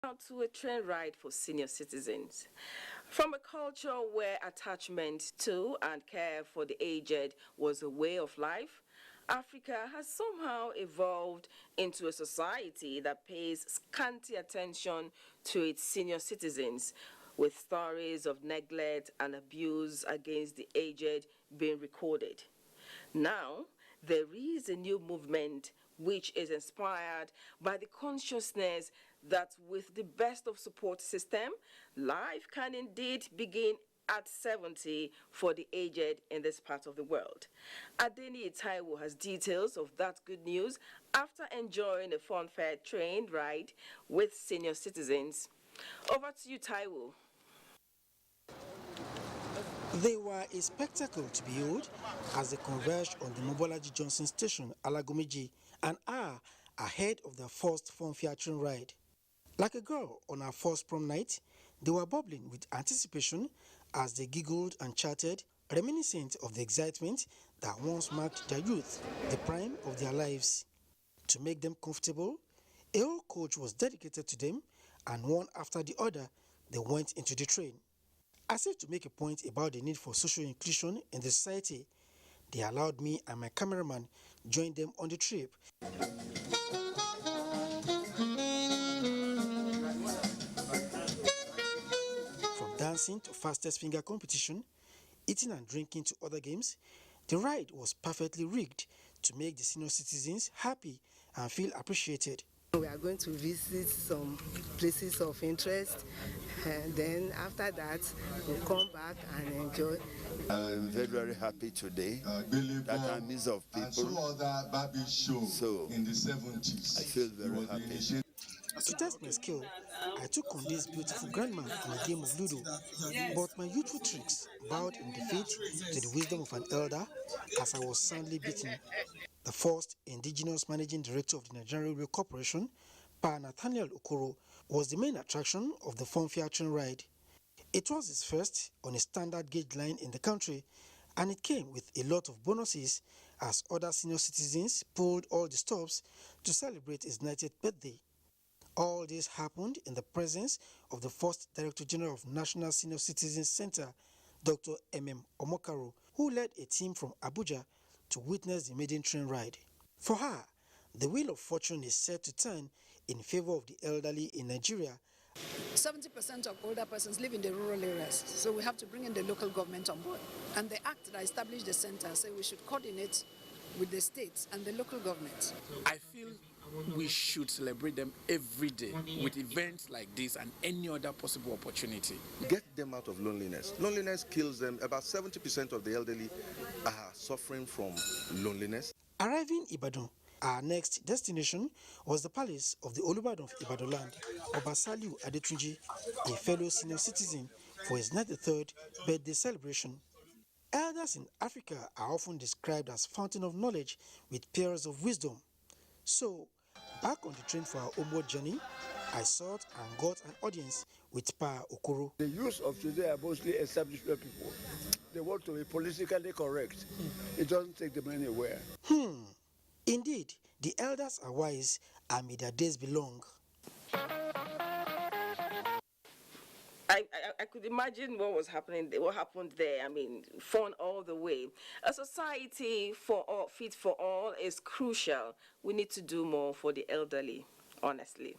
Now to a train ride for senior citizens. From a culture where attachment to and care for the aged was a way of life, Africa has somehow evolved into a society that pays scanty attention to its senior citizens, with stories of neglect and abuse against the aged being recorded. Now, there is a new movement which is inspired by the consciousness that with the best of support system, life can indeed begin at 70 for the aged in this part of the world. Adeni Taiwo has details of that good news after enjoying a fun-fair train ride with senior citizens. Over to you, Taiwo. They were a spectacle to behold as they converged on the Mobolaji Johnson station, Alagomeji, an hour ahead of their first fun-fair train ride. Like a girl on her first prom night, they were bubbling with anticipation as they giggled and chatted, reminiscent of the excitement that once marked their youth, the prime of their lives. To make them comfortable, a whole coach was dedicated to them, and one after the other, they went into the train. As if to make a point about the need for social inclusion in the society, they allowed me and my cameraman join them on the trip. From dancing to fastest finger competition, eating and drinking to other games, the ride was perfectly rigged to make the senior citizens happy and feel appreciated. We are going to visit some places of interest, and then after that we'll come back and enjoy. I'm very, very happy today that I'm midst of people. So in the 70s. I feel very happy. To test my skill, I took on this beautiful grandma in a game of Ludo, but my youthful tricks bowed in defeat to the wisdom of an elder as I was soundly beaten. The first indigenous managing director of the Nigerian Railway Corporation, Pa Nathaniel Okoro, was the main attraction of the fun-fair train ride. It was his first on a standard gauge line in the country, and it came with a lot of bonuses as other senior citizens pulled all the stops to celebrate his 90th birthday. All this happened in the presence of the first Director General of National Senior Citizens Center, Dr. M.M. Omokaro, who led a team from Abuja to witness the maiden train ride. For her, the wheel of fortune is set to turn in favor of the elderly in Nigeria. 70% of older persons live in the rural areas, so we have to bring in the local government on board. And the act that established the center says we should coordinate with the states and the local government. I feel we should celebrate them every day with events like this and any other possible opportunity. Get them out of loneliness. Loneliness kills them. About 70% of the elderly are suffering from loneliness. Arriving Ibadan, our next destination was the palace of the Olubadan of Ibadan land, Obasaliu Adetunji, a fellow senior citizen, for his 93rd birthday celebration. Elders in Africa are often described as fountain of knowledge with pearls of wisdom. So, back on the train for our homeward journey, I sought and got an audience with Pa Okoro. The youth of today are mostly established people. They want to be politically correct. It doesn't take them anywhere. Indeed, the elders are wise and may their days be long. I could imagine what happened there. I mean, fun all the way. A society for all, fit for all is crucial. We need to do more for the elderly, honestly.